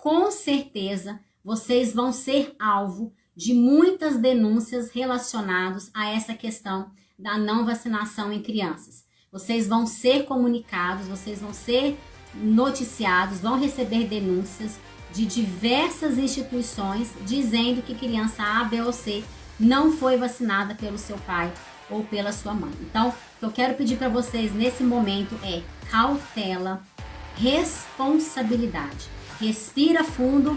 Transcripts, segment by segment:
com certeza vocês vão ser alvo de muitas denúncias relacionadas a essa questão da não vacinação em crianças. Vocês vão ser comunicados, vocês vão ser noticiados, vão receber denúncias de diversas instituições dizendo que criança A, B ou C não foi vacinada pelo seu pai ou pela sua mãe. Então, o que eu quero pedir para vocês nesse momento é cautela, responsabilidade. Respira fundo.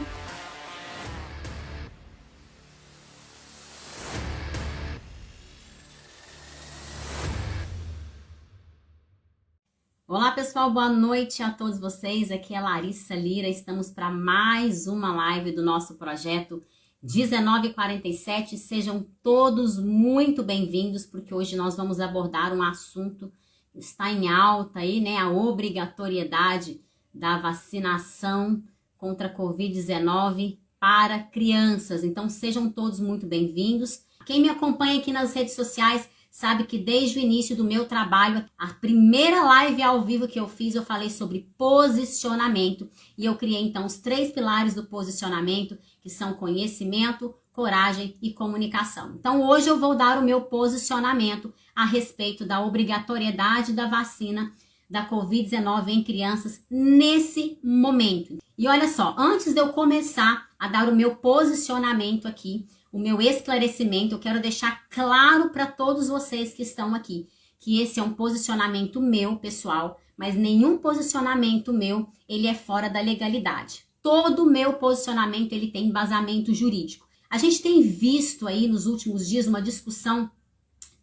Olá pessoal, boa noite a todos vocês, aqui é Larissa Lira, estamos para mais uma live do nosso projeto 1947, sejam todos muito bem-vindos, porque hoje nós vamos abordar um assunto que está em alta aí, né, a obrigatoriedade da vacinação contra a Covid-19 para crianças, então sejam todos muito bem-vindos. Quem me acompanha aqui nas redes sociais sabe que desde o início do meu trabalho, a primeira live ao vivo que eu fiz, eu falei sobre posicionamento. E eu criei, então, os 3 pilares do posicionamento, que são conhecimento, coragem e comunicação. Então, hoje eu vou dar o meu posicionamento a respeito da obrigatoriedade da vacina da Covid-19 em crianças nesse momento. E olha só, antes de eu começar a dar o meu posicionamento aqui, o meu esclarecimento, eu quero deixar claro para todos vocês que estão aqui, que esse é um posicionamento meu, pessoal, mas nenhum posicionamento meu, ele é fora da legalidade. Todo o meu posicionamento, ele tem embasamento jurídico. A gente tem visto aí nos últimos dias uma discussão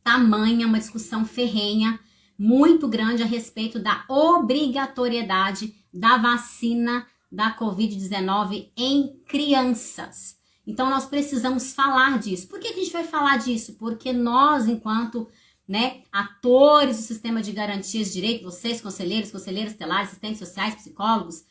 tamanha, uma discussão ferrenha, muito grande a respeito da obrigatoriedade da vacina da Covid-19 em crianças. Então, nós precisamos falar disso. Por que a gente vai falar disso? Porque nós, enquanto atores do sistema de garantias de direito, vocês, conselheiras tutelares, assistentes sociais, psicólogos,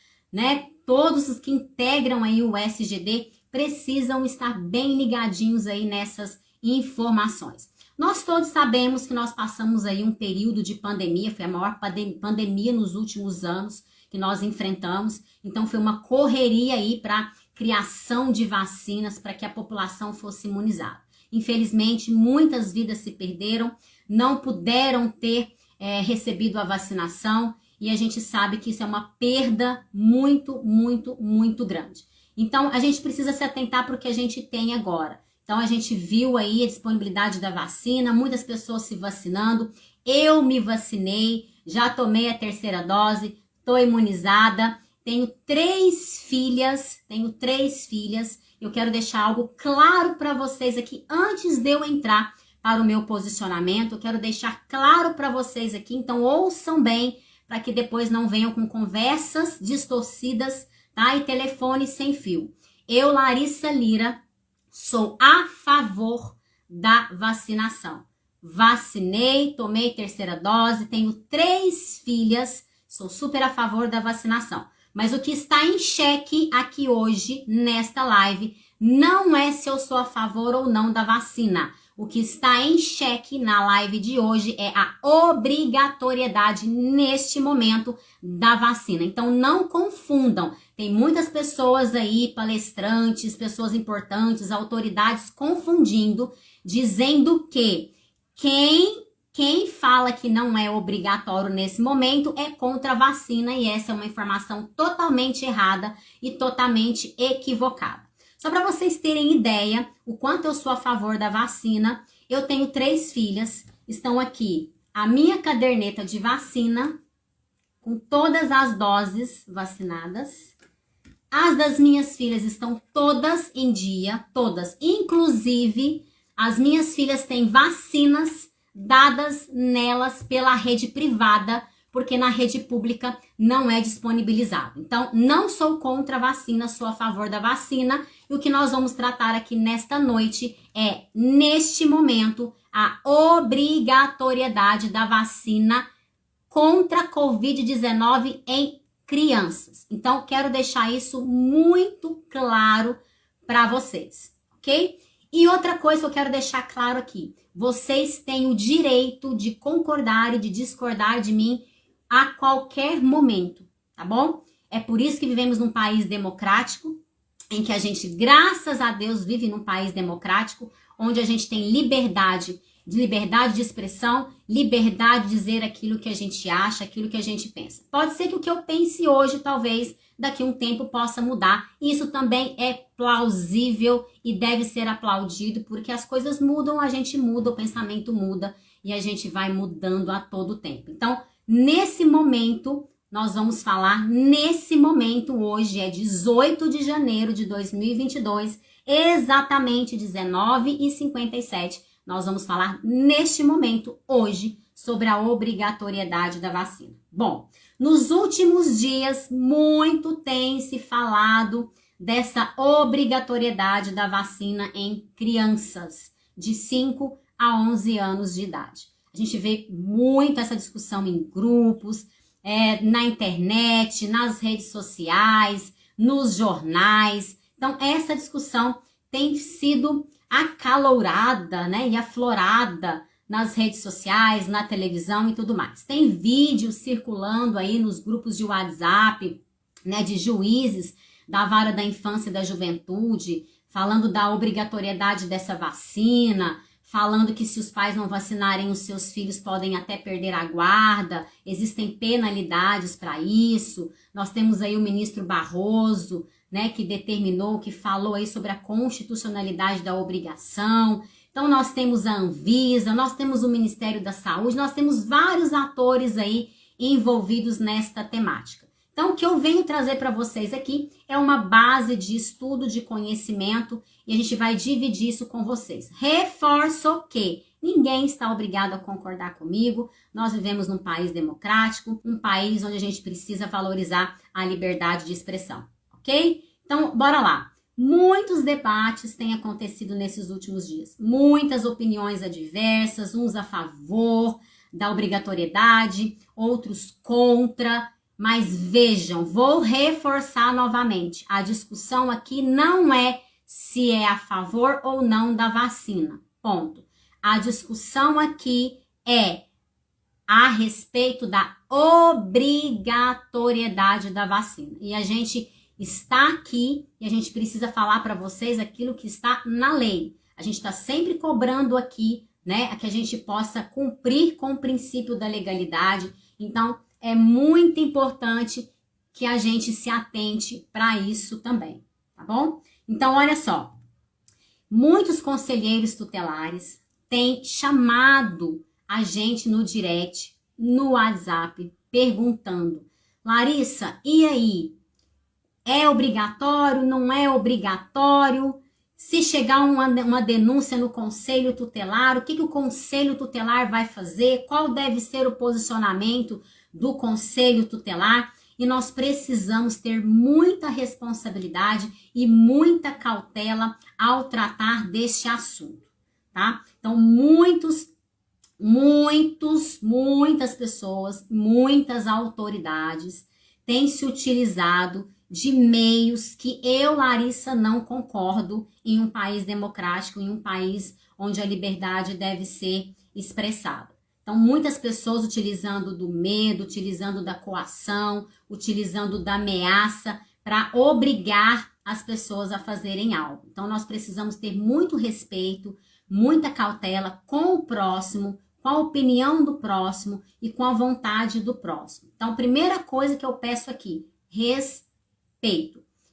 todos os que integram aí o SGD, precisam estar bem ligadinhos aí nessas informações. Nós todos sabemos que nós passamos aí um período de pandemia, foi a maior pandemia nos últimos anos que nós enfrentamos. Então, foi uma correria aí para criação de vacinas para que a população fosse imunizada. Infelizmente, muitas vidas se perderam, não puderam ter recebido a vacinação e a gente sabe que isso é uma perda muito, muito, muito grande. Então, a gente precisa se atentar para o que a gente tem agora. Então, a gente viu aí a disponibilidade da vacina, muitas pessoas se vacinando. Eu me vacinei, já tomei a 3ª dose, estou imunizada. Tenho 3 filhas. Eu quero deixar algo claro para vocês aqui antes de eu entrar para o meu posicionamento. Eu quero deixar claro para vocês aqui, então ouçam bem, para que depois não venham com conversas distorcidas, tá? E telefone sem fio. Eu, Larissa Lira, sou a favor da vacinação. Vacinei, tomei 3ª dose, tenho 3 filhas, sou super a favor da vacinação. Mas o que está em xeque aqui hoje, nesta live, não é se eu sou a favor ou não da vacina. O que está em xeque na live de hoje é a obrigatoriedade, neste momento, da vacina. Então, não confundam. Tem muitas pessoas aí, palestrantes, pessoas importantes, autoridades, confundindo, dizendo que quem fala que não é obrigatório nesse momento é contra a vacina, e essa é uma informação totalmente errada e totalmente equivocada. Só para vocês terem ideia o quanto eu sou a favor da vacina, eu tenho 3 filhas, estão aqui a minha caderneta de vacina, com todas as doses vacinadas. As das minhas filhas estão todas em dia, todas, inclusive as minhas filhas têm vacinas dadas nelas pela rede privada, porque na rede pública não é disponibilizado. Então, não sou contra a vacina, sou a favor da vacina. E o que nós vamos tratar aqui nesta noite é, neste momento, a obrigatoriedade da vacina contra a Covid-19 em crianças. Então, quero deixar isso muito claro para vocês, ok? E outra coisa que eu quero deixar claro aqui, vocês têm o direito de concordar e de discordar de mim a qualquer momento, tá bom? É por isso que vivemos num país democrático, em que a gente, graças a Deus, vive num país democrático, onde a gente tem liberdade de expressão, liberdade de dizer aquilo que a gente acha, aquilo que a gente pensa. Pode ser que o que eu pense hoje, talvez, daqui a um tempo possa mudar. Isso também é plausível e deve ser aplaudido, porque as coisas mudam, a gente muda, o pensamento muda e a gente vai mudando a todo tempo. Então, nesse momento, nós vamos falar nesse momento, hoje é 18 de janeiro de 2022, exatamente 19h57. Nós vamos falar neste momento, hoje, sobre a obrigatoriedade da vacina. Bom, nos últimos dias, muito tem se falado dessa obrigatoriedade da vacina em crianças de 5 a 11 anos de idade. A gente vê muito essa discussão em grupos, na internet, nas redes sociais, nos jornais. Então, essa discussão tem sido acalorada, né, e aflorada nas redes sociais, na televisão e tudo mais. Tem vídeos circulando aí nos grupos de WhatsApp, né, de juízes da Vara da Infância e da Juventude, falando da obrigatoriedade dessa vacina, falando que se os pais não vacinarem os seus filhos podem até perder a guarda, existem penalidades para isso. Nós temos aí o ministro Barroso, né, que determinou, que falou aí sobre a constitucionalidade da obrigação. Então nós temos a Anvisa, nós temos o Ministério da Saúde, nós temos vários atores aí envolvidos nesta temática. Então o que eu venho trazer para vocês aqui é uma base de estudo, de conhecimento, e a gente vai dividir isso com vocês. Reforço que ninguém está obrigado a concordar comigo. Nós vivemos num país democrático, um país onde a gente precisa valorizar a liberdade de expressão, ok? Então, bora lá. Muitos debates têm acontecido nesses últimos dias. Muitas opiniões adversas, uns a favor da obrigatoriedade, outros contra. Mas vejam, vou reforçar novamente. A discussão aqui não é se é a favor ou não da vacina. Ponto. A discussão aqui é a respeito da obrigatoriedade da vacina. E a gente está aqui e a gente precisa falar para vocês aquilo que está na lei. A gente está sempre cobrando aqui, né, que a gente possa cumprir com o princípio da legalidade. Então, é muito importante que a gente se atente para isso também, tá bom? Então, olha só, muitos conselheiros tutelares têm chamado a gente no direct, no WhatsApp, perguntando: Larissa, e aí? É obrigatório? Não é obrigatório? Se chegar uma denúncia no conselho tutelar, o que o conselho tutelar vai fazer? Qual deve ser o posicionamento do conselho tutelar? E nós precisamos ter muita responsabilidade e muita cautela ao tratar deste assunto, tá? Então, muitas pessoas, muitas autoridades têm se utilizado de meios que eu, Larissa, não concordo em um país democrático, em um país onde a liberdade deve ser expressada. Então, muitas pessoas utilizando do medo, utilizando da coação, utilizando da ameaça para obrigar as pessoas a fazerem algo. Então, nós precisamos ter muito respeito, muita cautela com o próximo, com a opinião do próximo e com a vontade do próximo. Então, primeira coisa que eu peço aqui, respeito.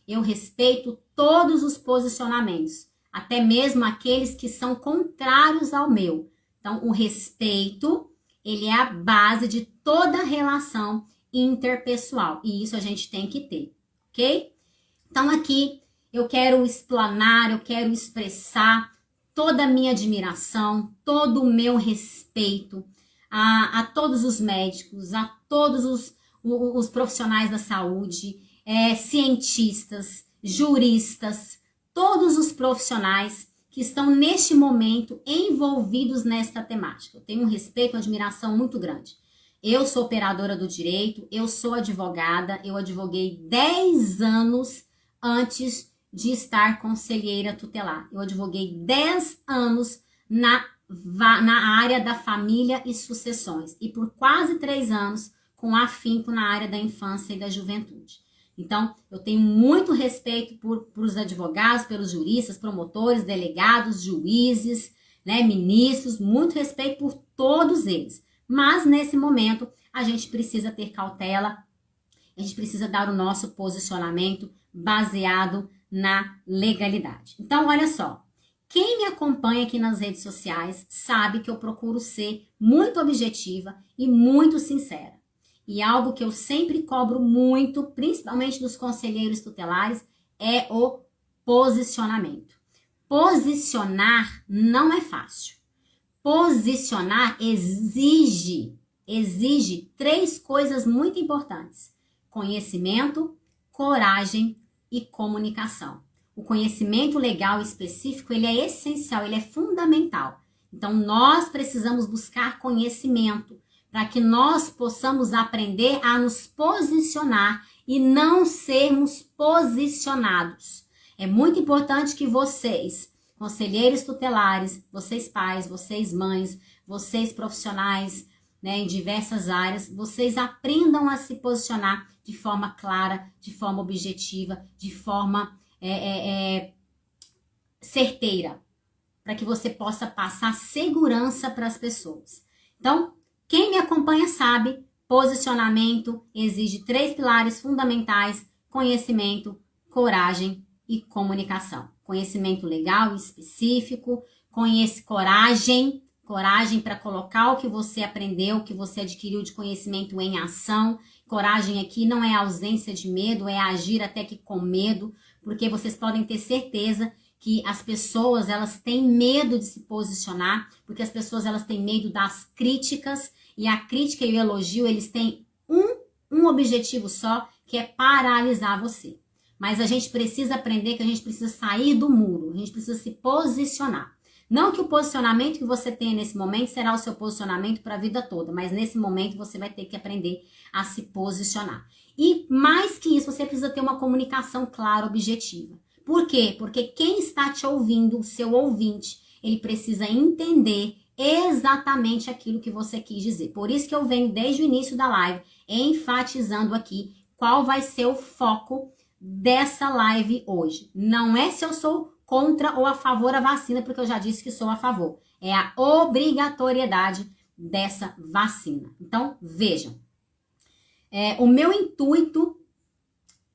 Eu respeito todos os posicionamentos, até mesmo aqueles que são contrários ao meu. Então, o respeito, ele é a base de toda relação interpessoal. E isso a gente tem que ter, ok? Então, aqui eu quero explanar, eu quero expressar toda a minha admiração, todo o meu respeito a todos os médicos, a todos os profissionais da saúde, cientistas, juristas, todos os profissionais que estão neste momento envolvidos nesta temática. Eu tenho um respeito, uma admiração muito grande. Eu sou operadora do direito, eu sou advogada, eu advoguei 10 anos antes de estar conselheira tutelar. Eu advoguei 10 anos na área da família e sucessões e por quase 3 anos com afinco na área da infância e da juventude. Então, eu tenho muito respeito por os advogados, pelos juristas, promotores, delegados, juízes, né, ministros, muito respeito por todos eles. Mas, nesse momento, a gente precisa ter cautela, a gente precisa dar o nosso posicionamento baseado na legalidade. Então, olha só, quem me acompanha aqui nas redes sociais sabe que eu procuro ser muito objetiva e muito sincera. E algo que eu sempre cobro muito, principalmente dos conselheiros tutelares, é o posicionamento. Posicionar não é fácil. Posicionar exige 3 coisas muito importantes: conhecimento, coragem e comunicação. O conhecimento legal específico, ele é essencial, ele é fundamental. Então, nós precisamos buscar conhecimento para que nós possamos aprender a nos posicionar e não sermos posicionados. É muito importante que vocês, conselheiros tutelares, vocês pais, vocês mães, vocês profissionais, né, em diversas áreas, vocês aprendam a se posicionar de forma clara, de forma objetiva, de forma certeira, para que você possa passar segurança para as pessoas. Então, quem me acompanha sabe, posicionamento exige 3 pilares fundamentais: conhecimento, coragem e comunicação. Conhecimento legal e específico, coragem para colocar o que você aprendeu, o que você adquiriu de conhecimento em ação. Coragem aqui não é ausência de medo, é agir até que com medo, porque vocês podem ter certeza que as pessoas, elas têm medo de se posicionar, porque as pessoas, elas têm medo das críticas, e a crítica e o elogio, eles têm um objetivo só, que é paralisar você. Mas a gente precisa aprender que a gente precisa sair do muro, a gente precisa se posicionar. Não que o posicionamento que você tem nesse momento será o seu posicionamento para a vida toda, mas nesse momento você vai ter que aprender a se posicionar. E mais que isso, você precisa ter uma comunicação clara, objetiva. Por quê? Porque quem está te ouvindo, o seu ouvinte, ele precisa entender exatamente aquilo que você quis dizer. Por isso que eu venho desde o início da live enfatizando aqui qual vai ser o foco dessa live hoje. Não é se eu sou contra ou a favor da vacina, porque eu já disse que sou a favor. É a obrigatoriedade dessa vacina. Então, vejam. O meu intuito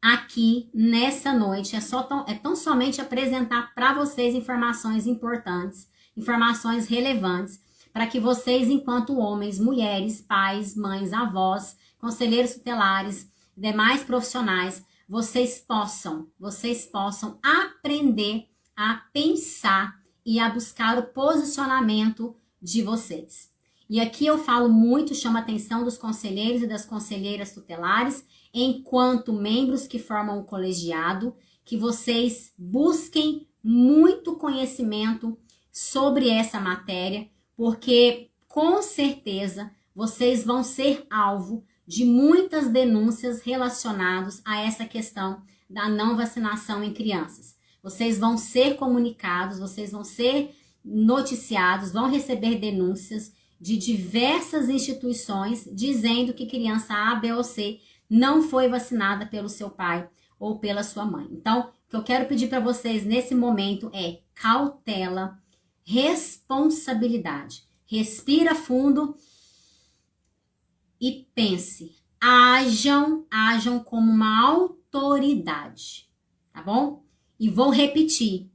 aqui nessa noite é tão somente apresentar para vocês informações importantes, informações relevantes, para que vocês, enquanto homens, mulheres, pais, mães, avós, conselheiros tutelares, demais profissionais, vocês possam aprender a pensar e a buscar o posicionamento de vocês. E aqui eu falo muito, chamo a atenção dos conselheiros e das conselheiras tutelares, enquanto membros que formam o colegiado, que vocês busquem muito conhecimento sobre essa matéria, porque com certeza vocês vão ser alvo de muitas denúncias relacionadas a essa questão da não vacinação em crianças. Vocês vão ser comunicados, vocês vão ser noticiados, vão receber denúncias de diversas instituições dizendo que criança A, B ou C não foi vacinada pelo seu pai ou pela sua mãe. Então, o que eu quero pedir para vocês nesse momento é cautela, responsabilidade. Respira fundo e pense. Ajam como uma autoridade, tá bom? E vou repetir.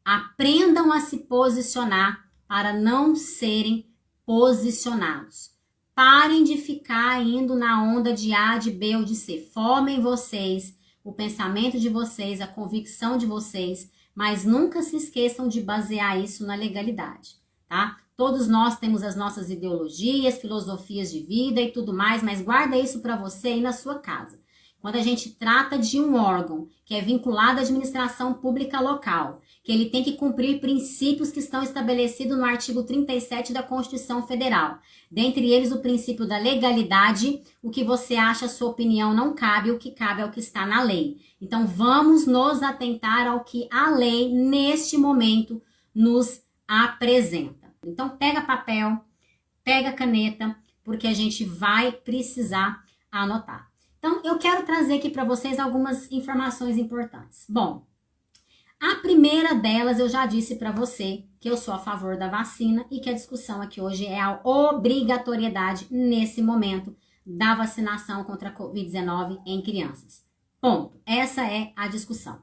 Aprendam a se posicionar para não serem posicionados. Parem de ficar indo na onda de A, de B ou de C. Formem vocês, o pensamento de vocês, a convicção de vocês, mas nunca se esqueçam de basear isso na legalidade, tá? Todos nós temos as nossas ideologias, filosofias de vida e tudo mais, mas guarda isso para você aí na sua casa. Quando a gente trata de um órgão que é vinculado à administração pública local, que ele tem que cumprir princípios que estão estabelecidos no artigo 37 da Constituição Federal, dentre eles o princípio da legalidade, o que você acha, a sua opinião não cabe, o que cabe é o que está na lei. Então vamos nos atentar ao que a lei, neste momento, nos apresenta. Então pega papel, pega caneta, porque a gente vai precisar anotar. Então, eu quero trazer aqui para vocês algumas informações importantes. Bom, a primeira delas eu já disse para você que eu sou a favor da vacina e que a discussão aqui hoje é a obrigatoriedade nesse momento da vacinação contra a Covid-19 em crianças. Ponto. Essa é a discussão,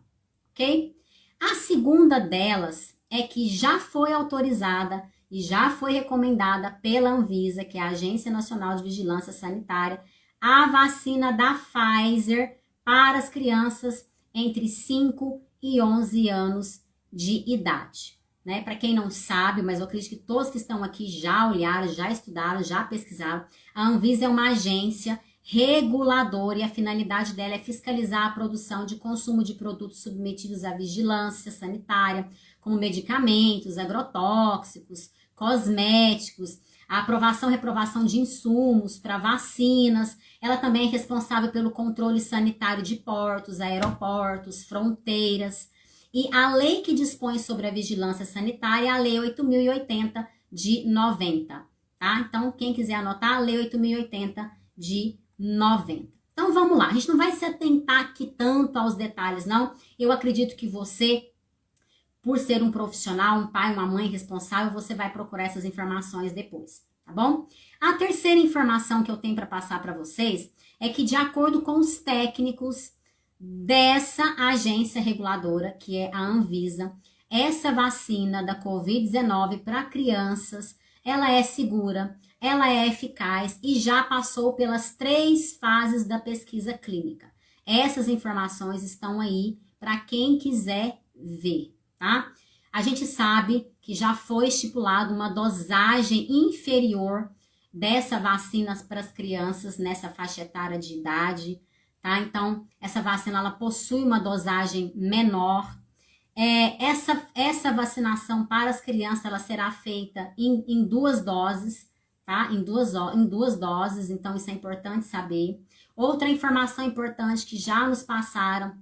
ok? A segunda delas é que já foi autorizada e já foi recomendada pela Anvisa, que é a Agência Nacional de Vigilância Sanitária, a vacina da Pfizer para as crianças entre 5 e 11 anos de idade. Né? Para quem não sabe, mas eu acredito que todos que estão aqui já olharam, já estudaram, já pesquisaram, a Anvisa é uma agência reguladora e a finalidade dela é fiscalizar a produção de consumo de produtos submetidos à vigilância sanitária, como medicamentos, agrotóxicos, cosméticos, a aprovação e reprovação de insumos para vacinas. Ela também é responsável pelo controle sanitário de portos, aeroportos, fronteiras. E a lei que dispõe sobre a vigilância sanitária é a Lei 8.080 de 90, tá? Então, quem quiser anotar, a Lei 8.080 de 90. Então, vamos lá. A gente não vai se atentar aqui tanto aos detalhes, não. Eu acredito que você, por ser um profissional, um pai, uma mãe responsável, você vai procurar essas informações depois, tá bom? A terceira informação que eu tenho para passar para vocês é que, de acordo com os técnicos dessa agência reguladora, que é a Anvisa, essa vacina da Covid-19 para crianças, ela é segura, ela é eficaz e já passou pelas 3 fases da pesquisa clínica. Essas informações estão aí para quem quiser ver, tá? A gente sabe que já foi estipulado uma dosagem inferior dessa vacina para as crianças nessa faixa etária de idade, tá? Então, essa vacina, ela possui uma dosagem menor. Essa vacinação para as crianças, ela será feita em 2 doses, tá? Em duas doses, então isso é importante saber. Outra informação importante que já nos passaram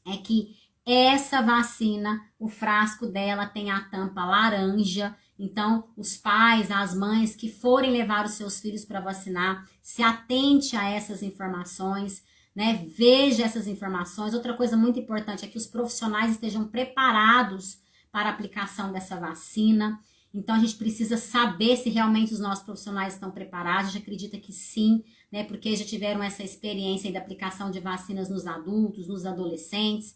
é que essa vacina, o frasco dela tem a tampa laranja. Então, os pais, as mães que forem levar os seus filhos para vacinar, se atente a essas informações, né? Veja essas informações. Outra coisa muito importante é que os profissionais estejam preparados para a aplicação dessa vacina. Então, a gente precisa saber se realmente os nossos profissionais estão preparados. A gente acredita que sim, né? Porque já tiveram essa experiência aí da aplicação de vacinas nos adultos, nos adolescentes.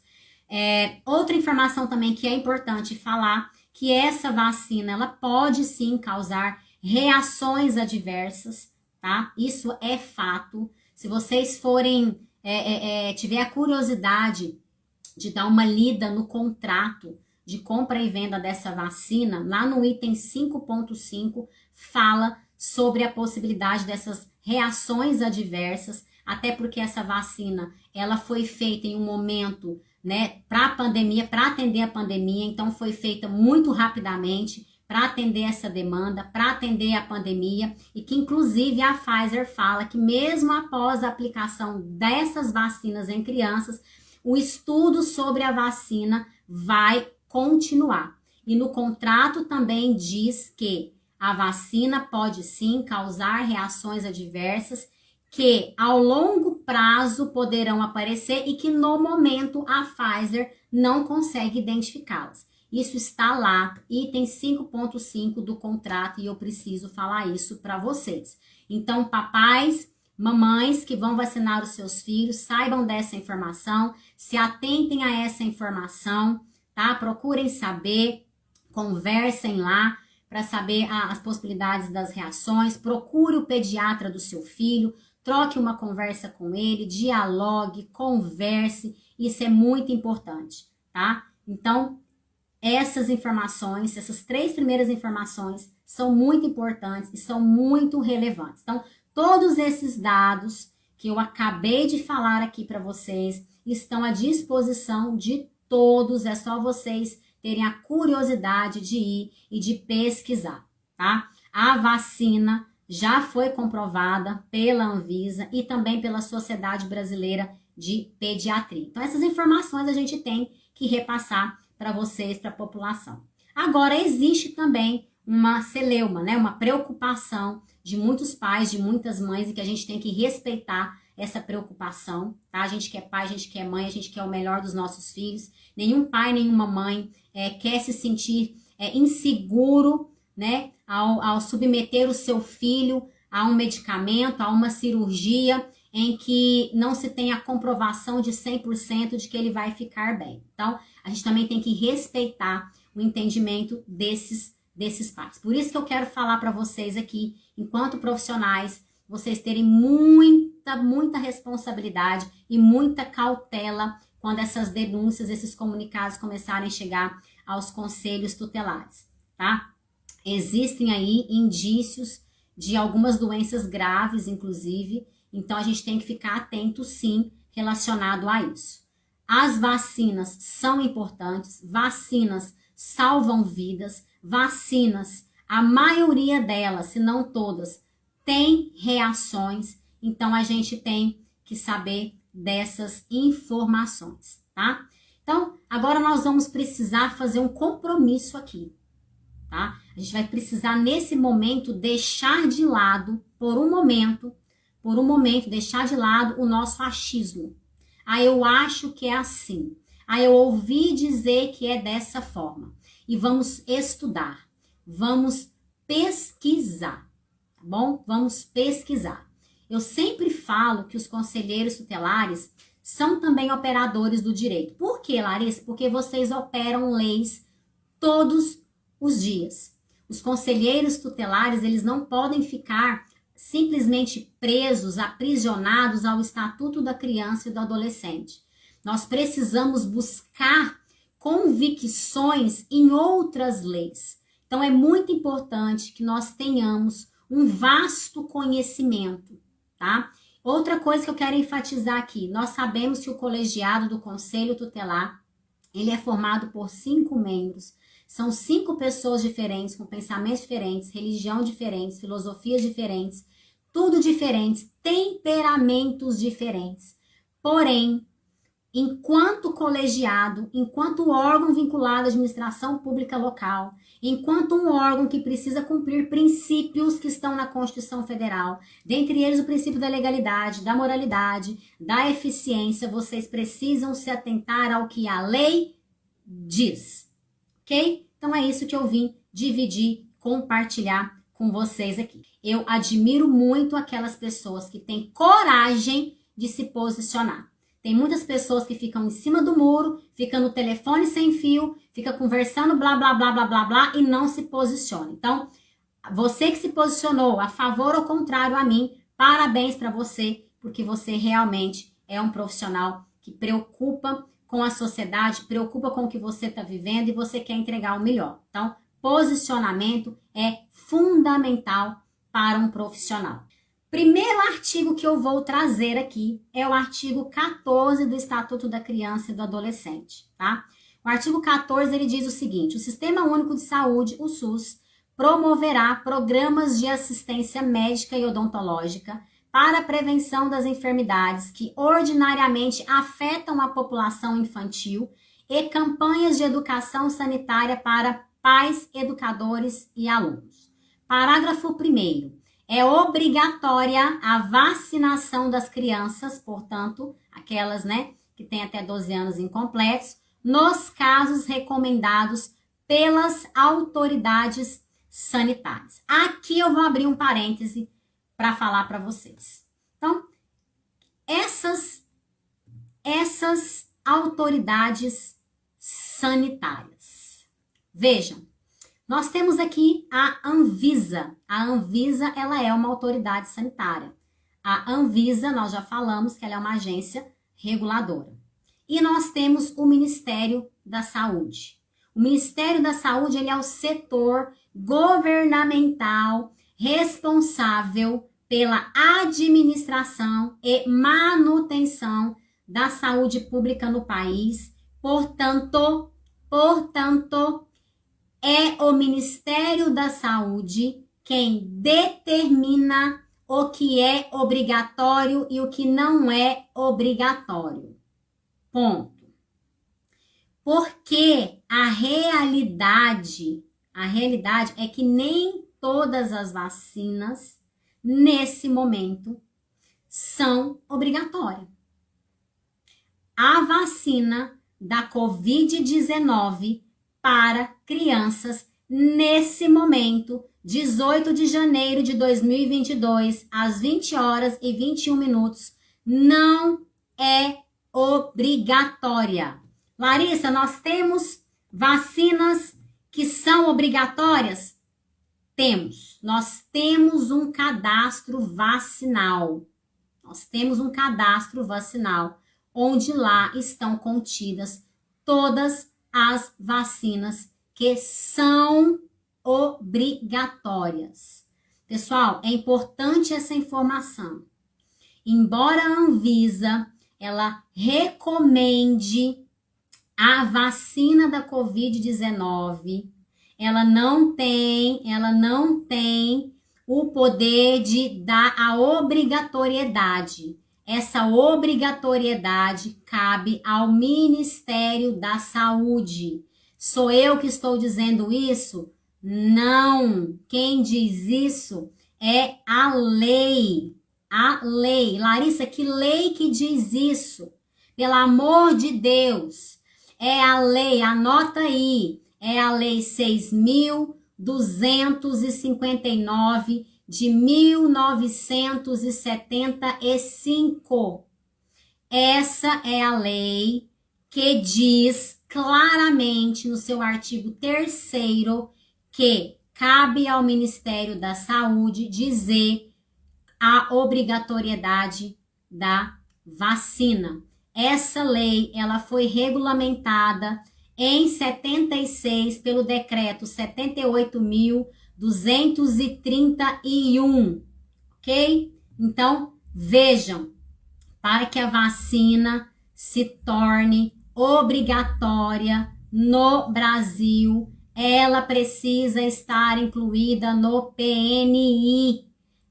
Outra informação também que é importante falar, que essa vacina, ela pode sim causar reações adversas, tá? Isso é fato. Se vocês forem, tiver a curiosidade de dar uma lida no contrato de compra e venda dessa vacina, lá no item 5.5, fala sobre a possibilidade dessas reações adversas, até porque essa vacina, ela foi feita em um momento, né, para a pandemia, para atender a pandemia, então foi feita muito rapidamente para atender essa demanda, para atender a pandemia, e que inclusive a Pfizer fala que mesmo após a aplicação dessas vacinas em crianças, o estudo sobre a vacina vai continuar. E no contrato também diz que a vacina pode sim causar reações adversas que ao longo prazo poderão aparecer e que no momento a Pfizer não consegue identificá-las. Isso está lá, item 5.5 do contrato, e eu preciso falar isso para vocês. Então, papais, mamães que vão vacinar os seus filhos, saibam dessa informação, se atentem a essa informação, tá? Procurem saber, conversem lá para saber as possibilidades das reações, procure o pediatra do seu filho, troque uma conversa com ele, dialogue, converse, isso é muito importante, tá? Então, essas informações, essas 3 primeiras informações são muito importantes e são muito relevantes. Então, todos esses dados que eu acabei de falar aqui para vocês estão à disposição de todos, é só vocês terem a curiosidade de ir e de pesquisar, tá? A vacina já foi comprovada pela Anvisa e também pela Sociedade Brasileira de Pediatria. Então, essas informações a gente tem que repassar para vocês, para a população. Agora, existe também uma celeuma, né? Uma preocupação de muitos pais, de muitas mães, e que a gente tem que respeitar essa preocupação, tá? A gente que é pai, a gente que é mãe, a gente quer o melhor dos nossos filhos. Nenhum pai, nenhuma mãe quer se sentir inseguro, né? Ao submeter o seu filho a um medicamento, a uma cirurgia em que não se tem a comprovação de 100% de que ele vai ficar bem. Então, a gente também tem que respeitar o entendimento desses pais. Por isso que eu quero falar para vocês aqui, enquanto profissionais, vocês terem muita responsabilidade e muita cautela quando essas denúncias, esses comunicados começarem a chegar aos conselhos tutelares, tá? Existem aí indícios de algumas doenças graves, inclusive, então a gente tem que ficar atento, sim, relacionado a isso. As vacinas são importantes, vacinas salvam vidas, vacinas, a maioria delas, se não todas, tem reações, então a gente tem que saber dessas informações, tá? Então, agora nós vamos precisar fazer um compromisso aqui, tá? A gente vai precisar, nesse momento, deixar de lado, por um momento, deixar de lado o nosso achismo. Ah, eu acho que é assim. Ah, eu ouvi dizer que é dessa forma. E vamos estudar, vamos pesquisar, tá bom? Vamos pesquisar. Eu sempre falo que os conselheiros tutelares são também operadores do direito. Por quê, Larissa? Porque vocês operam leis todos os dias. Os conselheiros tutelares, eles não podem ficar simplesmente presos, aprisionados ao Estatuto da Criança e do Adolescente. Nós precisamos buscar convicções em outras leis. Então, é muito importante que nós tenhamos um vasto conhecimento, tá? Outra coisa que eu quero enfatizar aqui, nós sabemos que o colegiado do Conselho Tutelar, ele é formado por 5 membros. São 5 pessoas diferentes, com pensamentos diferentes, religião diferentes, filosofias diferentes, tudo diferentes, temperamentos diferentes. Porém, enquanto colegiado, enquanto órgão vinculado à administração pública local, enquanto um órgão que precisa cumprir princípios que estão na Constituição Federal, dentre eles o princípio da legalidade, da moralidade, da eficiência, vocês precisam se atentar ao que a lei diz. Ok? Então é isso que eu vim dividir, compartilhar com vocês aqui. Eu admiro muito aquelas pessoas que têm coragem de se posicionar. Tem muitas pessoas que ficam em cima do muro, ficam no telefone sem fio, fica conversando blá, blá, blá, blá, blá, blá e não se posiciona. Então, você que se posicionou a favor ou contrário a mim, parabéns para você, porque você realmente é um profissional que preocupa com a sociedade, preocupa com o que você está vivendo e você quer entregar o melhor. Então, posicionamento é fundamental para um profissional. Primeiro artigo que eu vou trazer aqui é o artigo 14 do Estatuto da Criança e do Adolescente, tá? O artigo 14, ele diz o seguinte: o Sistema Único de Saúde, o SUS, promoverá programas de assistência médica e odontológica para a prevenção das enfermidades que ordinariamente afetam a população infantil e campanhas de educação sanitária para pais, educadores e alunos. Parágrafo 1º. É obrigatória a vacinação das crianças, portanto, aquelas, né, que têm até 12 anos incompletos, nos casos recomendados pelas autoridades sanitárias. Aqui eu vou abrir um parêntese para falar para vocês. Então, essas autoridades sanitárias. Vejam, nós temos aqui a Anvisa. A Anvisa, ela é uma autoridade sanitária. A Anvisa, nós já falamos que ela é uma agência reguladora. E nós temos o Ministério da Saúde. O Ministério da Saúde, ele é o setor governamental responsável pela administração e manutenção da saúde pública no país. Portanto, é o Ministério da Saúde quem determina o que é obrigatório e o que não é obrigatório. Ponto. Porque a realidade é que nem todas as vacinas, nesse momento, são obrigatórias. A vacina da Covid-19 para crianças, nesse momento, 18 de janeiro de 2022, às 20 horas e 21 minutos, não é obrigatória. Larissa, nós temos vacinas que são obrigatórias? Temos. Nós temos um cadastro vacinal. Onde lá estão contidas todas as vacinas que são obrigatórias. Pessoal, é importante essa informação. Embora a Anvisa ela recomende a vacina da Covid-19, ela não tem o poder de dar a obrigatoriedade. Essa obrigatoriedade cabe ao Ministério da Saúde. Sou eu que estou dizendo isso? Não. Quem diz isso é a lei. A lei. Larissa, que lei que diz isso? Pelo amor de Deus. É a lei, anota aí. É a lei 6.259 de 1975. Essa é a lei que diz claramente no seu artigo 3º que cabe ao Ministério da Saúde dizer a obrigatoriedade da vacina. Essa lei, ela foi regulamentada em 76 pelo decreto 78.231, ok? Então, vejam, para que a vacina se torne obrigatória no Brasil, ela precisa estar incluída no PNI.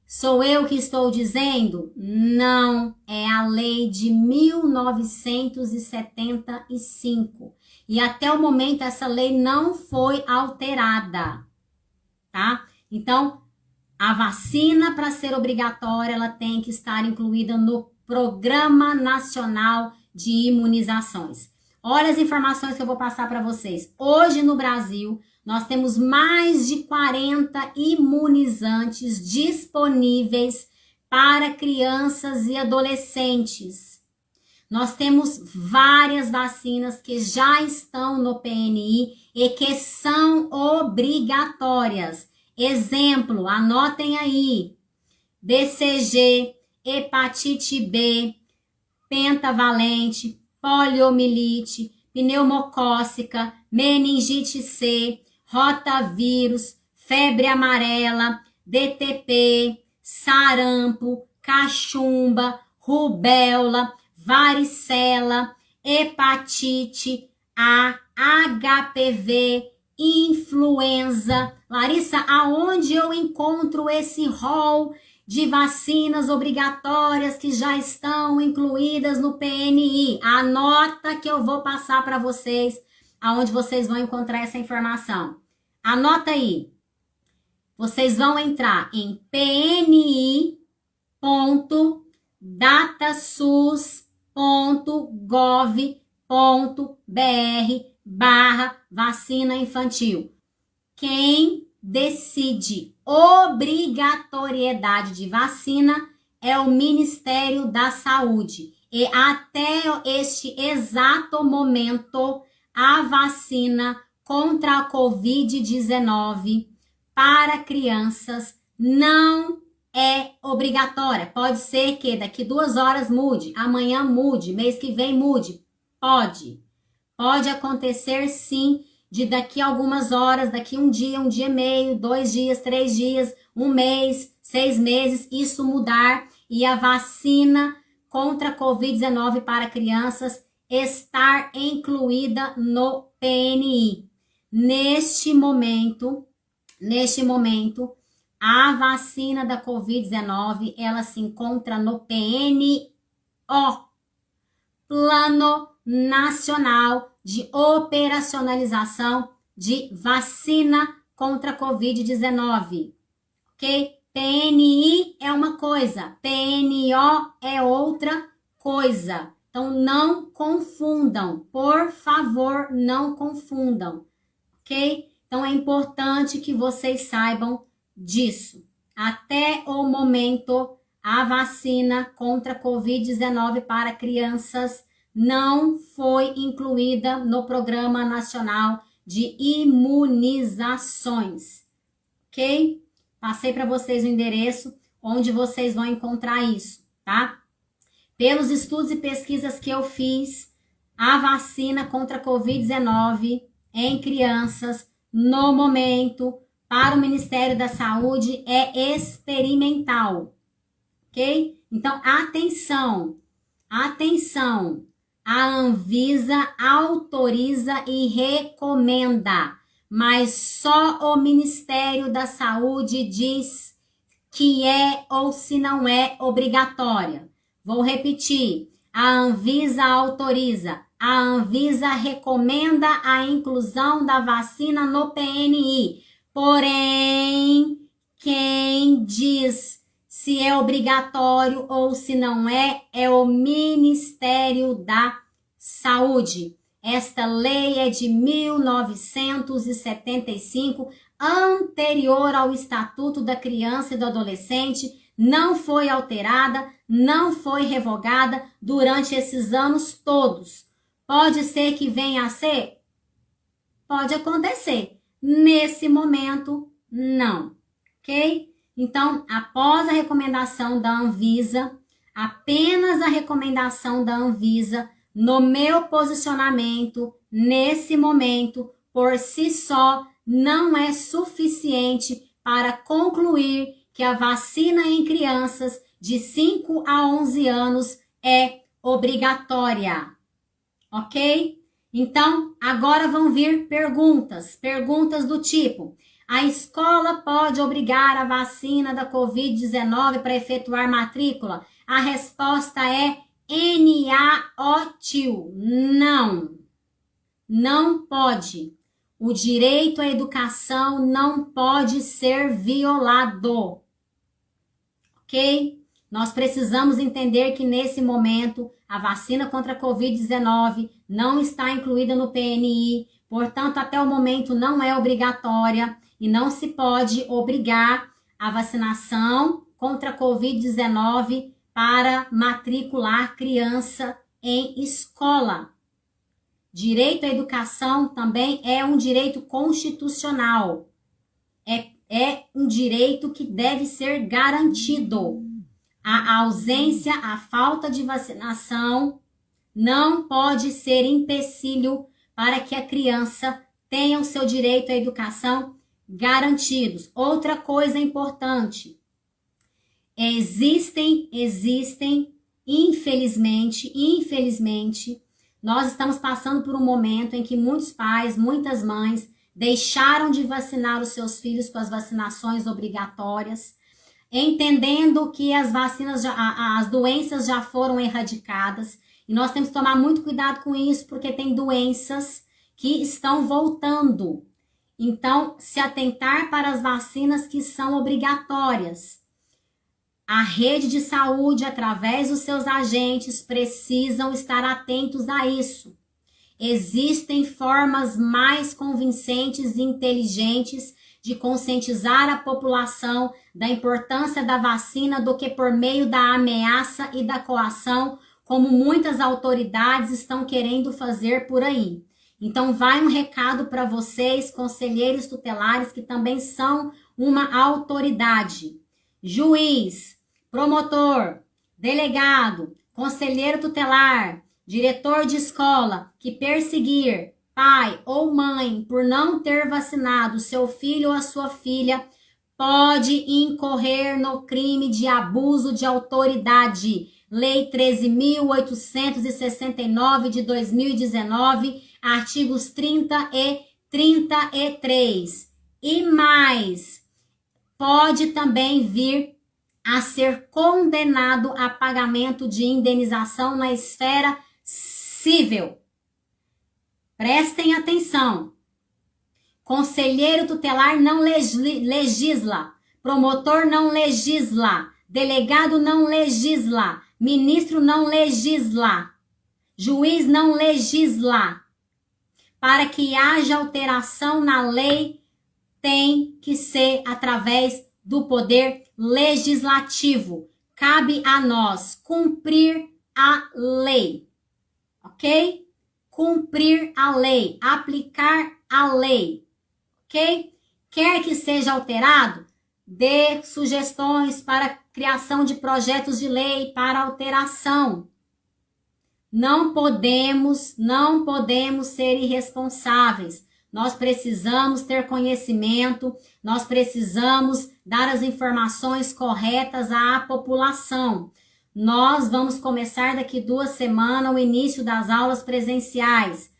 Sou eu que estou dizendo? Não, é a lei de 1975. E até o momento essa lei não foi alterada, tá? Então, a vacina para ser obrigatória, ela tem que estar incluída no Programa Nacional de Imunizações. Olha as informações que eu vou passar para vocês. Hoje no Brasil, nós temos mais de 40 imunizantes disponíveis para crianças e adolescentes. Nós temos várias vacinas que já estão no PNI e que são obrigatórias. Exemplo, anotem aí: BCG, hepatite B, pentavalente, poliomielite, pneumocócica, meningite C, rotavírus, febre amarela, DTP, sarampo, cachumba, rubéola, varicela, hepatite A, HPV, influenza. Larissa, aonde eu encontro esse rol de vacinas obrigatórias que já estão incluídas no PNI? Anota que eu vou passar para vocês aonde vocês vão encontrar essa informação. Anota aí. Vocês vão entrar em pni.datasus.gov.br/vacina infantil. Quem decide obrigatoriedade de vacina é o Ministério da Saúde. E até este exato momento, a vacina contra a Covid-19 para crianças não é obrigatória. Pode ser que daqui 2 horas mude, amanhã mude, mês que vem mude. Pode acontecer sim, de daqui a algumas horas, daqui um dia e meio, 2 dias, 3 dias, 1 mês, 6 meses, isso mudar e a vacina contra a Covid-19 para crianças estar incluída no PNI. Neste momento, a vacina da Covid-19, ela se encontra no PNO, Plano Nacional de Operacionalização de Vacina contra a Covid-19, ok? PNI é uma coisa, PNO é outra coisa. Então, não confundam. Por favor, não confundam. Ok? Então, é importante que vocês saibam disso. Até o momento, a vacina contra a Covid-19 para crianças não foi incluída no Programa Nacional de Imunizações. Ok? Passei para vocês o endereço onde vocês vão encontrar isso, tá? Pelos estudos e pesquisas que eu fiz, a vacina contra a Covid-19 em crianças, no momento, para o Ministério da Saúde, é experimental, ok? Então, atenção, atenção, a Anvisa autoriza e recomenda, mas só o Ministério da Saúde diz que é ou se não é obrigatória. Vou repetir, a Anvisa autoriza, a Anvisa recomenda a inclusão da vacina no PNI, porém, quem diz se é obrigatório ou se não é o Ministério da Saúde. Esta lei é de 1975, anterior ao Estatuto da Criança e do Adolescente, não foi alterada, não foi revogada durante esses anos todos. Pode ser que venha a ser? Pode acontecer. Nesse momento, não. Ok? Então, após a recomendação da Anvisa, apenas a recomendação da Anvisa, no meu posicionamento, nesse momento, por si só, não é suficiente para concluir que a vacina em crianças de 5 a 11 anos é obrigatória. Ok? Então, agora vão vir perguntas do tipo: a escola pode obrigar a vacina da Covid-19 para efetuar matrícula? A resposta é NaOTIL. Não. Não pode. O direito à educação não pode ser violado. Ok? Nós precisamos entender que nesse momento a vacina contra a Covid-19 não está incluída no PNI, portanto, até o momento não é obrigatória e não se pode obrigar a vacinação contra a Covid-19 para matricular criança em escola. Direito à educação também é um direito constitucional. É um direito que deve ser garantido. A ausência, a falta de vacinação não pode ser empecilho para que a criança tenha o seu direito à educação garantidos. Outra coisa importante, existem, infelizmente, nós estamos passando por um momento em que muitos pais, muitas mães deixaram de vacinar os seus filhos com as vacinações obrigatórias, entendendo que as vacinas, as doenças já foram erradicadas, e nós temos que tomar muito cuidado com isso, porque tem doenças que estão voltando. Então, se atentar para as vacinas que são obrigatórias. A rede de saúde, através dos seus agentes, precisam estar atentos a isso. Existem formas mais convincentes e inteligentes de conscientizar a população da importância da vacina do que por meio da ameaça e da coação, como muitas autoridades estão querendo fazer por aí. Então, vai um recado para vocês, conselheiros tutelares, que também são uma autoridade. Juiz, promotor, delegado, conselheiro tutelar, diretor de escola, que perseguir pai ou mãe por não ter vacinado seu filho ou a sua filha, pode incorrer no crime de abuso de autoridade. Lei 13.869 de 2019, artigos 30 e 33. E mais, pode também vir a ser condenado a pagamento de indenização na esfera civil. Prestem atenção. Conselheiro tutelar não legisla, promotor não legisla, delegado não legisla, ministro não legisla, juiz não legisla. Para que haja alteração na lei, tem que ser através do poder legislativo. Cabe a nós cumprir a lei, ok? Cumprir a lei, aplicar a lei, ok? Quer que seja alterado? Dê sugestões para criação de projetos de lei para alteração. Não podemos ser irresponsáveis. Nós precisamos ter conhecimento, nós precisamos dar as informações corretas à população. Nós vamos começar daqui 2 semanas o início das aulas presenciais.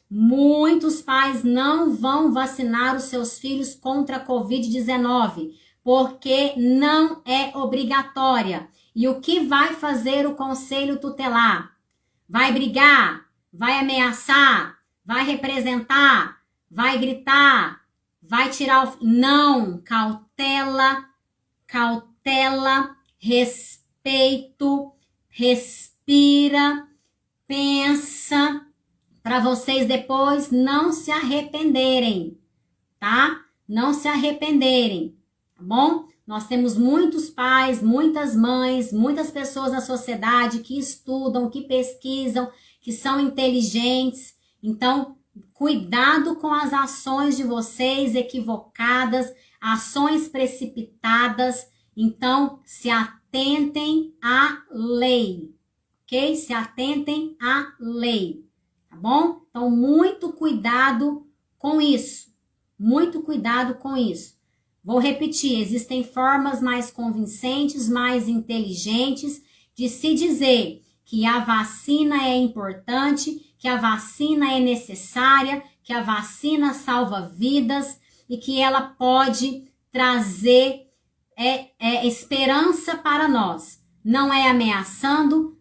Muitos pais não vão vacinar os seus filhos contra a Covid-19, porque não é obrigatória. E o que vai fazer o Conselho Tutelar? Vai brigar? Vai ameaçar? Vai representar? Vai gritar? Vai tirar o... Não! Cautela, respeito, respira, pensa, para vocês depois não se arrependerem, tá? Não se arrependerem, tá bom? Nós temos muitos pais, muitas mães, muitas pessoas na sociedade que estudam, que pesquisam, que são inteligentes. Então, cuidado com as ações de vocês equivocadas, ações precipitadas. Então, se atentem à lei, ok? Se atentem à lei, tá bom? Então, muito cuidado com isso. Muito cuidado com isso. Vou repetir, existem formas mais convincentes, mais inteligentes de se dizer que a vacina é importante, que a vacina é necessária, que a vacina salva vidas e que ela pode trazer esperança para nós. Não é ameaçando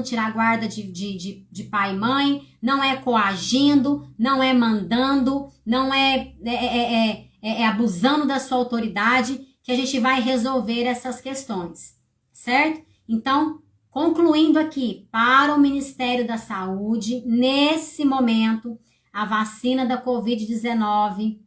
tirar a guarda de pai e mãe, não é coagindo, não é mandando, não é abusando da sua autoridade que a gente vai resolver essas questões, certo? Então, concluindo aqui, para o Ministério da Saúde, nesse momento, a vacina da Covid-19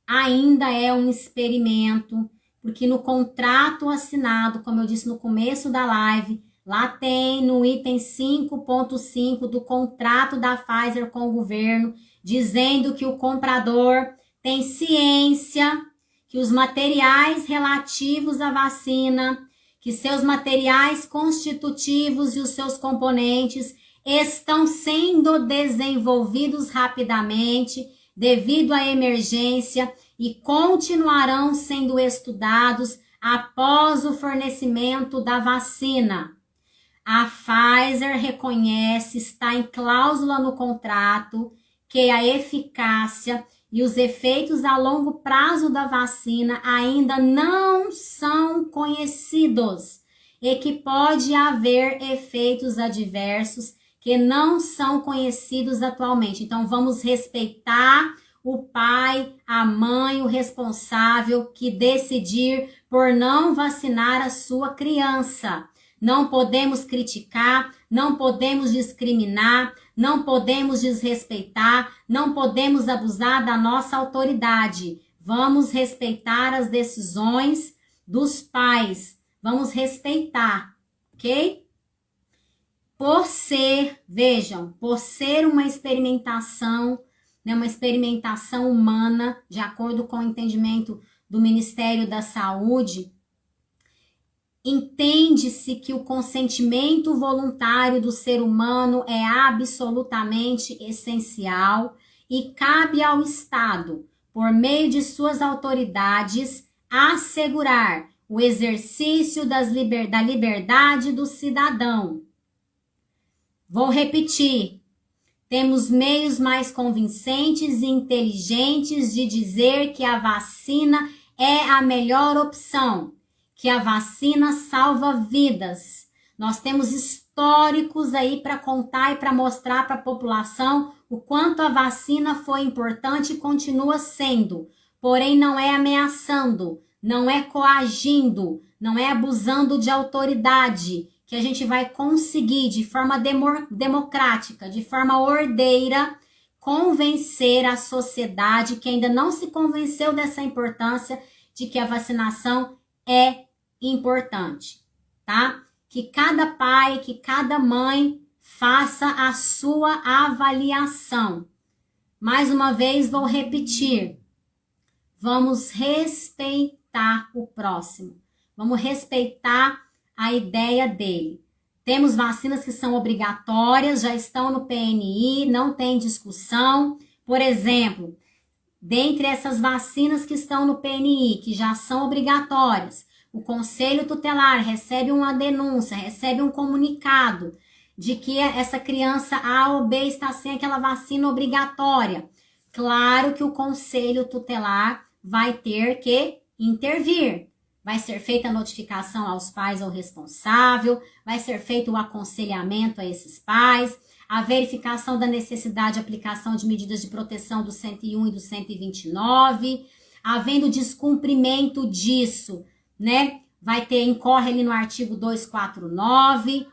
ainda é um experimento, porque no contrato assinado, como eu disse no começo da live, lá tem no item 5.5 do contrato da Pfizer com o governo, dizendo que o comprador tem ciência que os materiais relativos à vacina, que seus materiais constitutivos e os seus componentes estão sendo desenvolvidos rapidamente devido à emergência e continuarão sendo estudados após o fornecimento da vacina. A Pfizer reconhece, está em cláusula no contrato, que a eficácia e os efeitos a longo prazo da vacina ainda não são conhecidos e que pode haver efeitos adversos que não são conhecidos atualmente. Então, vamos respeitar o pai, a mãe, o responsável que decidir por não vacinar a sua criança. Não podemos criticar, não podemos discriminar, não podemos desrespeitar, não podemos abusar da nossa autoridade. Vamos respeitar as decisões dos pais. Vamos respeitar, ok? Por ser, vejam, por ser uma experimentação, né, uma experimentação humana, de acordo com o entendimento do Ministério da Saúde, entende-se que o consentimento voluntário do ser humano é absolutamente essencial e cabe ao Estado, por meio de suas autoridades, assegurar o exercício da liberdade do cidadão. Vou repetir. Temos meios mais convincentes e inteligentes de dizer que a vacina é a melhor opção, que a vacina salva vidas. Nós temos históricos aí para contar e para mostrar para a população o quanto a vacina foi importante e continua sendo, porém não é ameaçando, não é coagindo, não é abusando de autoridade que a gente vai conseguir de forma democrática, de forma ordeira, convencer a sociedade que ainda não se convenceu dessa importância de que a vacinação é importante, tá? Que cada pai, que cada mãe faça a sua avaliação. Mais uma vez vou repetir. Vamos respeitar o próximo. Vamos respeitar a ideia dele. Temos vacinas que são obrigatórias, já estão no PNI, não tem discussão. Por exemplo, dentre essas vacinas que estão no PNI, que já são obrigatórias, o Conselho Tutelar recebe uma denúncia, recebe um comunicado de que essa criança A ou B está sem aquela vacina obrigatória. Claro que o Conselho Tutelar vai ter que intervir. Vai ser feita a notificação aos pais ou responsável, vai ser feito o aconselhamento a esses pais, a verificação da necessidade de aplicação de medidas de proteção do 101 e do 129, havendo descumprimento disso, né? Incorre ali no artigo 249,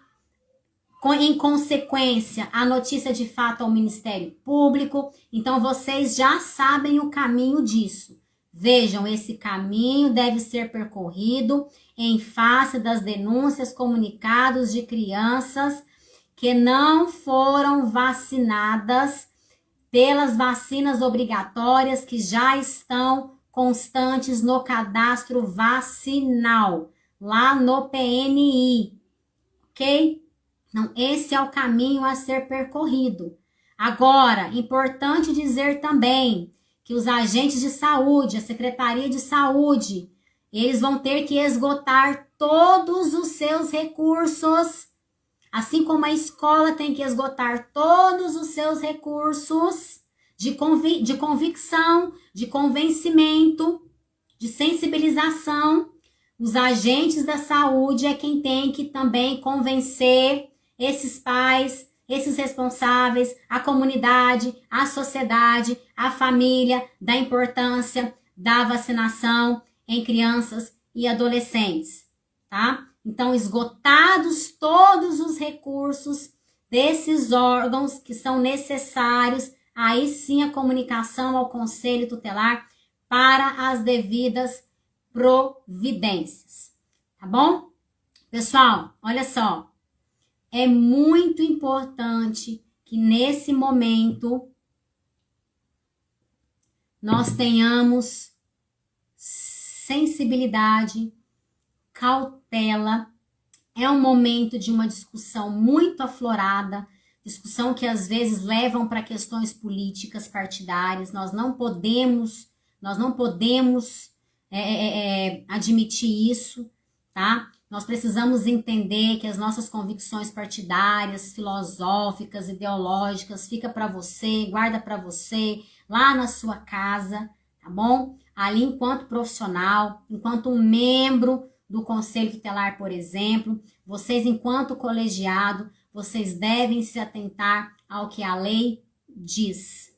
em consequência, a notícia de fato ao Ministério Público. Então, vocês já sabem o caminho disso. Vejam, esse caminho deve ser percorrido em face das denúncias, comunicados de crianças que não foram vacinadas pelas vacinas obrigatórias que já estão constantes no cadastro vacinal, lá no PNI, ok? Então, esse é o caminho a ser percorrido. Agora, importante dizer também que os agentes de saúde, a Secretaria de Saúde, eles vão ter que esgotar todos os seus recursos, assim como a escola tem que esgotar todos os seus recursos de convicção, de convencimento, de sensibilização. Os agentes da saúde é quem tem que também convencer esses pais, esses responsáveis, a comunidade, a sociedade, a família, da importância da vacinação em crianças e adolescentes, tá? Então, esgotados todos os recursos desses órgãos que são necessários, aí sim a comunicação ao Conselho Tutelar para as devidas providências, tá bom? Pessoal, olha só. É muito importante que nesse momento nós tenhamos sensibilidade, cautela. É um momento de uma discussão muito aflorada, discussão que às vezes levam para questões políticas partidárias. Nós não podemos admitir isso, tá? Nós precisamos entender que as nossas convicções partidárias, filosóficas, ideológicas, fica para você, guarda para você, lá na sua casa, tá bom? Ali enquanto profissional, enquanto um membro do Conselho Tutelar, por exemplo, vocês enquanto colegiado, vocês devem se atentar ao que a lei diz,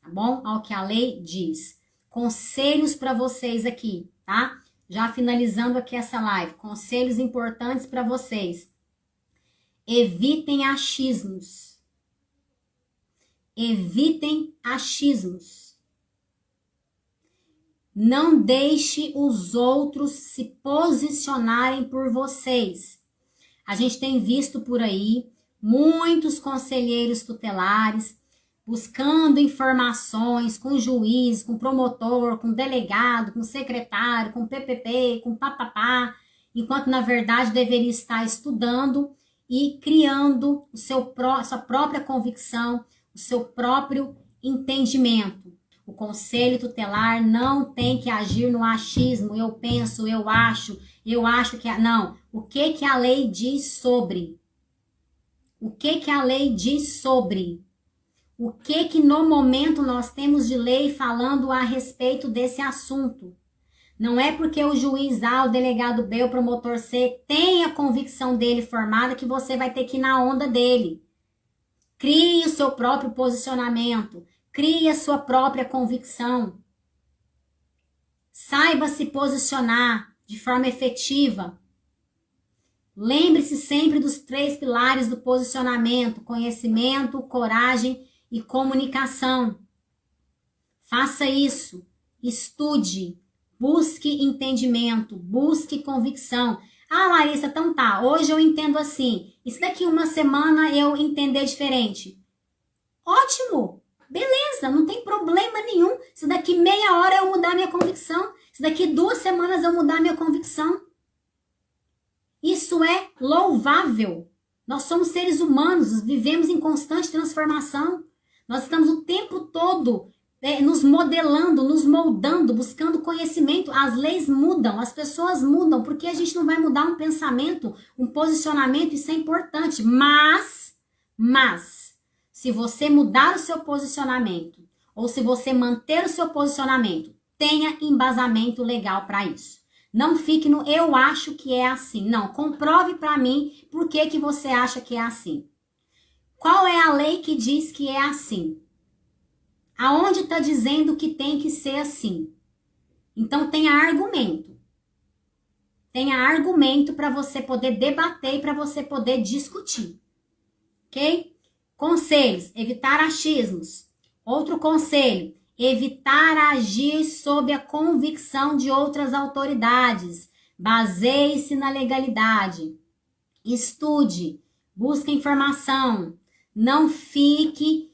tá bom? Ao que a lei diz. Conselhos para vocês aqui, tá? Já finalizando aqui essa live, conselhos importantes para vocês. Evitem achismos. Evitem achismos. Não deixe os outros se posicionarem por vocês. A gente tem visto por aí muitos conselheiros tutelares buscando informações com juiz, com promotor, com delegado, com secretário, com PPP, com papapá, enquanto na verdade deveria estar estudando e criando sua própria convicção, o seu próprio entendimento. O Conselho Tutelar não tem que agir no achismo, eu penso, eu acho que... Não, o que a lei diz sobre? O que a lei diz sobre? O que no momento nós temos de lei falando a respeito desse assunto? Não é porque o juiz A, o delegado B, o promotor C tem a convicção dele formada que você vai ter que ir na onda dele. Crie o seu próprio posicionamento. Crie a sua própria convicção. Saiba se posicionar de forma efetiva. Lembre-se sempre dos 3 pilares do posicionamento: conhecimento, coragem e comunicação. Faça isso. Estude. Busque entendimento. Busque convicção. Ah, Larissa, então tá. Hoje eu entendo assim. E se daqui uma semana eu entender diferente? Ótimo. Beleza, não tem problema nenhum. Se daqui meia hora eu mudar minha convicção. Se daqui 2 semanas eu mudar minha convicção. Isso é louvável. Nós somos seres humanos, vivemos em constante transformação. Nós estamos o tempo todo nos modelando, nos moldando, buscando conhecimento. As leis mudam, as pessoas mudam, porque a gente não vai mudar um pensamento, um posicionamento, isso é importante. Mas, se você mudar o seu posicionamento, ou se você manter o seu posicionamento, tenha embasamento legal para isso. Não fique no eu acho que é assim. Não, comprove para mim por que você acha que é assim. Qual é a lei que diz que é assim? Aonde está dizendo que tem que ser assim? Então tenha argumento. Tenha argumento para você poder debater e para você poder discutir. Ok? Conselhos: evitar achismos. Outro conselho: evitar agir sob a convicção de outras autoridades. Baseie-se na legalidade. Estude. Busque informação. Não fique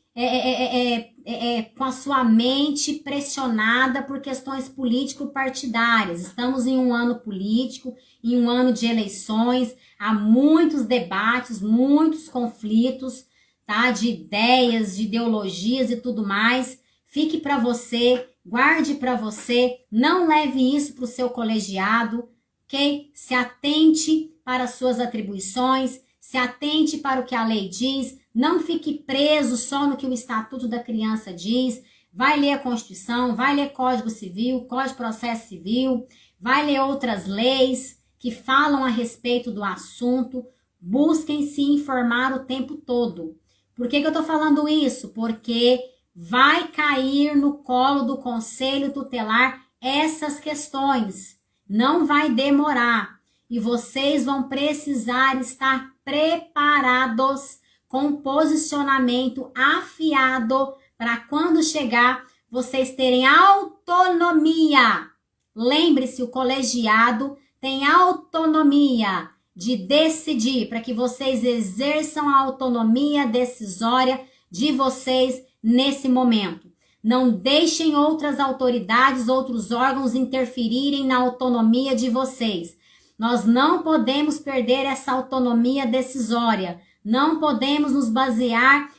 com a sua mente pressionada por questões político-partidárias. Estamos em um ano político, em um ano de eleições. Há muitos debates, muitos conflitos, tá? De ideias, de ideologias e tudo mais. Fique para você, guarde para você, não leve isso para o seu colegiado, ok? Se atente para as suas atribuições, se atente para o que a lei diz, não fique preso só no que o Estatuto da Criança diz. Vai ler a Constituição, vai ler Código Civil, Código de Processo Civil, vai ler outras leis que falam a respeito do assunto. Busquem se informar o tempo todo. Por que eu estou falando isso? Porque vai cair no colo do Conselho Tutelar essas questões. Não vai demorar. E vocês vão precisar estar preparados com posicionamento afiado para quando chegar, vocês terem autonomia. Lembre-se, o colegiado tem autonomia de decidir, para que vocês exerçam a autonomia decisória de vocês nesse momento. Não deixem outras autoridades, outros órgãos interferirem na autonomia de vocês. Nós não podemos perder essa autonomia decisória. Não podemos nos basear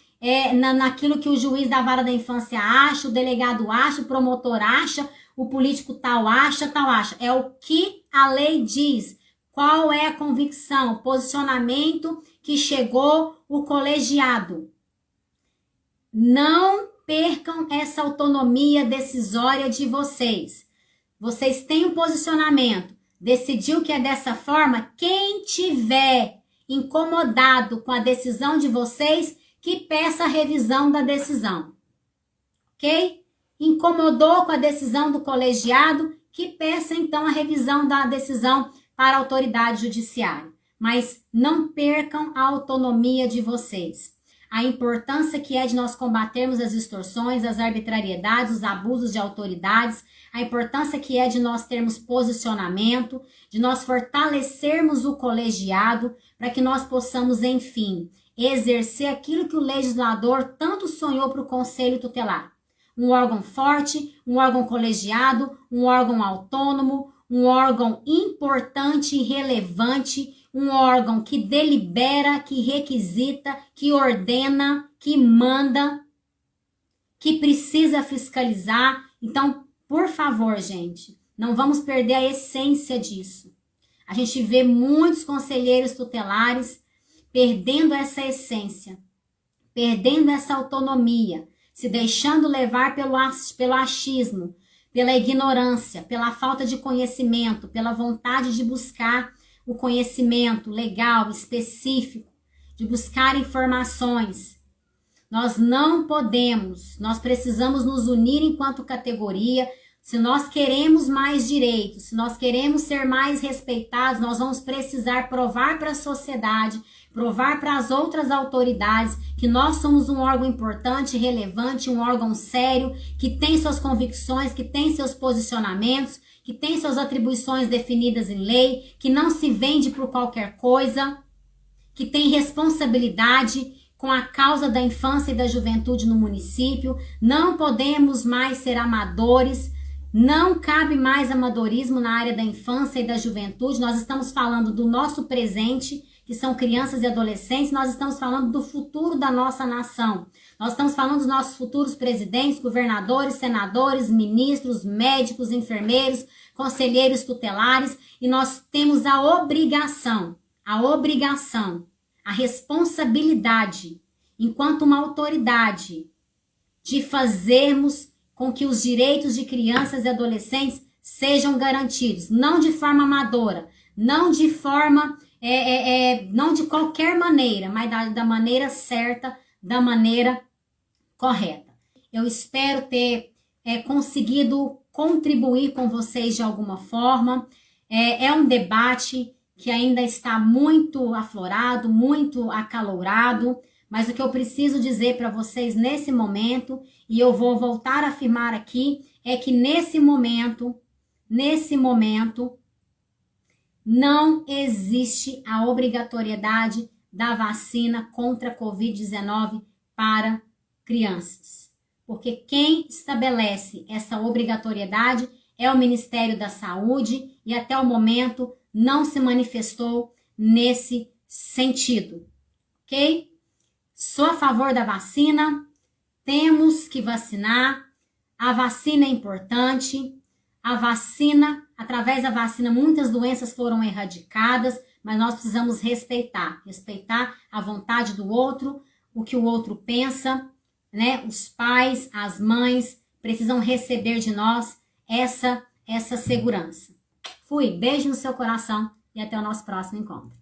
naquilo que o juiz da vara da infância acha, o delegado acha, o promotor acha, o político tal acha, tal acha. É o que a lei diz. Qual é a convicção, o posicionamento que chegou o colegiado. Não percam essa autonomia decisória de vocês. Vocês têm um posicionamento. Decidiu que é dessa forma? Quem tiver incomodado com a decisão de vocês, que peça a revisão da decisão. Ok? Incomodou com a decisão do colegiado, que peça então a revisão da decisão para a autoridade judiciária. Mas não percam a autonomia de vocês. A importância que é de nós combatermos as extorsões, as arbitrariedades, os abusos de autoridades, a importância que é de nós termos posicionamento, de nós fortalecermos o colegiado, para que nós possamos, enfim, exercer aquilo que o legislador tanto sonhou para o Conselho Tutelar. Um órgão forte, um órgão colegiado, um órgão autônomo, um órgão importante e relevante, um órgão que delibera, que requisita, que ordena, que manda, que precisa fiscalizar. Então, por favor, gente, não vamos perder a essência disso. A gente vê muitos conselheiros tutelares perdendo essa essência, perdendo essa autonomia, se deixando levar pelo achismo, pela ignorância, pela falta de conhecimento, pela vontade de buscar o conhecimento legal, específico, de buscar informações. Nós não podemos, nós precisamos nos unir enquanto categoria, se nós queremos mais direitos, se nós queremos ser mais respeitados, nós vamos precisar provar para a sociedade, provar para as outras autoridades que nós somos um órgão importante, relevante, um órgão sério, que tem suas convicções, que tem seus posicionamentos, que tem suas atribuições definidas em lei, que não se vende por qualquer coisa, que tem responsabilidade com a causa da infância e da juventude no município. Não podemos mais ser amadores, não cabe mais amadorismo na área da infância e da juventude. Nós estamos falando do nosso presente, que são crianças e adolescentes, nós estamos falando do futuro da nossa nação. Nós estamos falando dos nossos futuros presidentes, governadores, senadores, ministros, médicos, enfermeiros, conselheiros tutelares, e nós temos a obrigação, a responsabilidade, enquanto uma autoridade, de fazermos com que os direitos de crianças e adolescentes sejam garantidos, não de forma amadora, não de forma, não de qualquer maneira, mas da maneira certa, da maneira correta. Eu espero ter conseguido contribuir com vocês de alguma forma. É um debate que ainda está muito aflorado, muito acalorado, mas o que eu preciso dizer para vocês nesse momento, e eu vou voltar a afirmar aqui, é que nesse momento, não existe a obrigatoriedade da vacina contra a Covid-19 para crianças. Porque quem estabelece essa obrigatoriedade é o Ministério da Saúde e até o momento não se manifestou nesse sentido, ok? Sou a favor da vacina, temos que vacinar, a vacina é importante, a vacina, através da vacina, muitas doenças foram erradicadas, mas nós precisamos respeitar a vontade do outro, o que o outro pensa, né? Os pais, as mães precisam receber de nós essa segurança. Fui, beijo no seu coração e até o nosso próximo encontro.